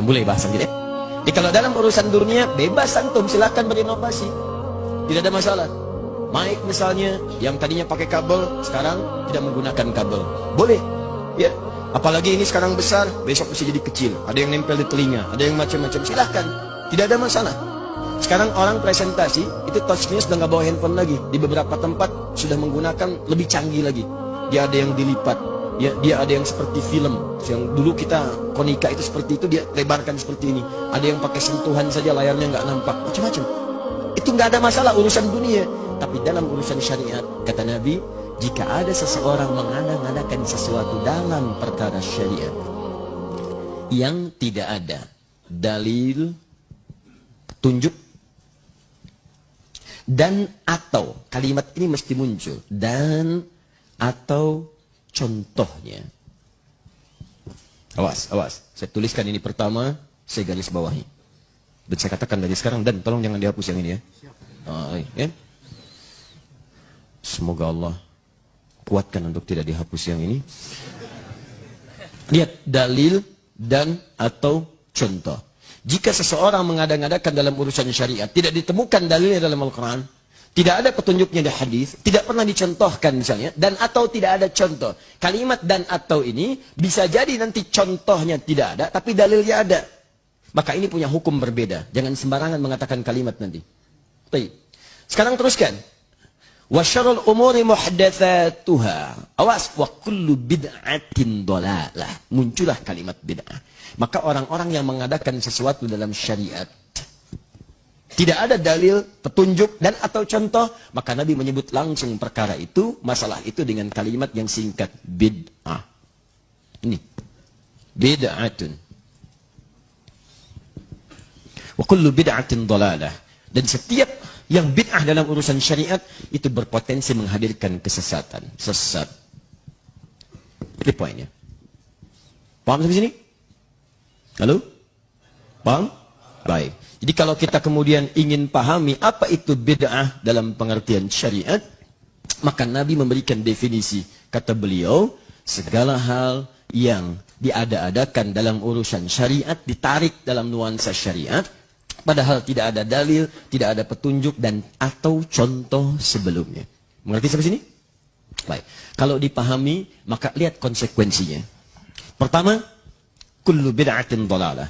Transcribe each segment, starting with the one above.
Kita mulai bahasan kita. Jadi kalau dalam urusan dunia, bebas antum, silakan berinovasi. Tidak ada masalah. Mic misalnya, yang tadinya pakai kabel, sekarang tidak menggunakan kabel. Boleh. Ya. Apalagi ini sekarang besar, besok bisa jadi kecil. Ada yang nempel di telinga, ada yang macam-macam. Silahkan. Tidak ada masalah. Sekarang orang presentasi, itu touchnya sudah nggak bawa handphone lagi. Di beberapa tempat sudah menggunakan lebih canggih lagi. Dia ada yang dilipat. Ya, dia ada yang seperti film. Yang dulu kita konika itu seperti itu, dia lebarkan seperti ini. Ada yang pakai sentuhan saja, layarnya nggak nampak. Macam-macam. Itu nggak ada masalah urusan dunia. Tapi dalam urusan syariat, kata Nabi, jika ada seseorang mengada-ngadakan sesuatu dalam perkara syariat yang tidak ada dalil, tunjuk, dan atau, kalimat ini mesti muncul, dan atau contohnya. Awas, awas. Saya tuliskan ini pertama, saya garis bawahi. Dan saya katakan dari sekarang, dan tolong jangan dihapus yang ini ya. Ya. Semoga Allah kuatkan untuk tidak dihapus yang ini. Lihat, dalil dan atau contoh. Jika seseorang mengada-ngadakan dalam urusan syariat, tidak ditemukan dalilnya dalam Al-Quran, tidak ada petunjuknya di hadis, tidak pernah dicontohkan misalnya, dan atau tidak ada contoh. Kalimat dan atau ini bisa jadi nanti contohnya tidak ada, tapi dalilnya ada. Maka ini punya hukum berbeda. Jangan sembarangan mengatakan kalimat nanti. Baik. Sekarang teruskan. Wa syarrul umuri muhdatsatuha. Awas, wa kullu bid'atin dhalalah. Muncullah kalimat bid'ah. Maka orang-orang yang mengadakan sesuatu dalam syariat, tidak ada dalil, petunjuk, dan atau contoh, maka Nabi menyebut langsung perkara itu, masalah itu dengan kalimat yang singkat, bid'ah. Ini, bid'atun. Wa kullu bid'atin dhalalah. Dan setiap yang bid'ah dalam urusan syariat itu berpotensi menghadirkan kesesatan, sesat. Ini poinnya. Paham sampai sini? Halo? Paham? Baik. Jadi kalau kita kemudian ingin pahami apa itu bid'ah dalam pengertian syariat, maka Nabi memberikan definisi. Kata beliau, segala hal yang diada-adakan dalam urusan syariat, ditarik dalam nuansa syariat, padahal tidak ada dalil, tidak ada petunjuk, dan atau contoh sebelumnya. Mengerti sampai sini? Baik. Kalau dipahami, maka lihat konsekuensinya. Pertama, kullu bid'atin dhalalah.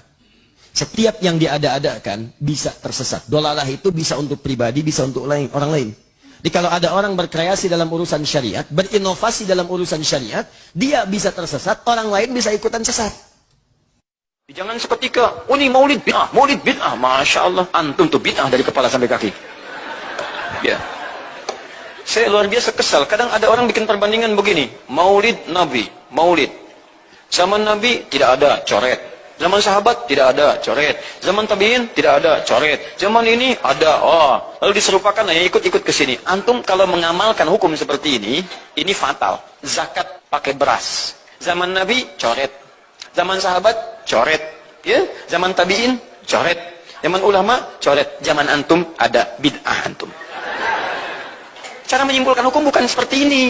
Setiap yang diada-adakan bisa tersesat. Dhalalah itu bisa untuk pribadi, bisa untuk orang lain. Jadi kalau ada orang berkreasi dalam urusan syariat, berinovasi dalam urusan syariat, dia bisa tersesat, orang lain bisa ikutan sesat. Jangan seketika, oh ini maulid bid'ah, Masya Allah, antum tuh bid'ah dari kepala sampai kaki. Ya. Saya luar biasa kesal, kadang ada orang bikin perbandingan begini, maulid Nabi, maulid. Zaman Nabi tidak ada coret, zaman sahabat tidak ada coret, zaman tabi'in tidak ada coret, zaman ini ada, lalu diserupakan, ya ikut-ikut ke sini. Antum kalau mengamalkan hukum seperti ini fatal. Zakat pakai beras, zaman Nabi coret, zaman sahabat coret, ya, zaman tabi'in coret, zaman ulama coret, zaman antum ada bid'ah antum. Cara menyimpulkan hukum bukan seperti ini.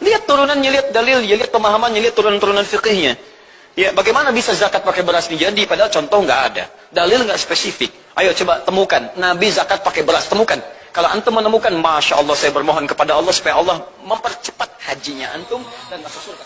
Lihat turunannya, lihat dalilnya, lihat pemahamannya, lihat turunan-turunan fikihnya. Ya, bagaimana bisa zakat pakai beras jadi padahal contoh nggak ada, dalil nggak spesifik. Ayo coba temukan Nabi zakat pakai beras, temukan. Kalau antum menemukan, Masya Allah, saya bermohon kepada Allah supaya Allah mempercepat hajinya antum dan masuk surga.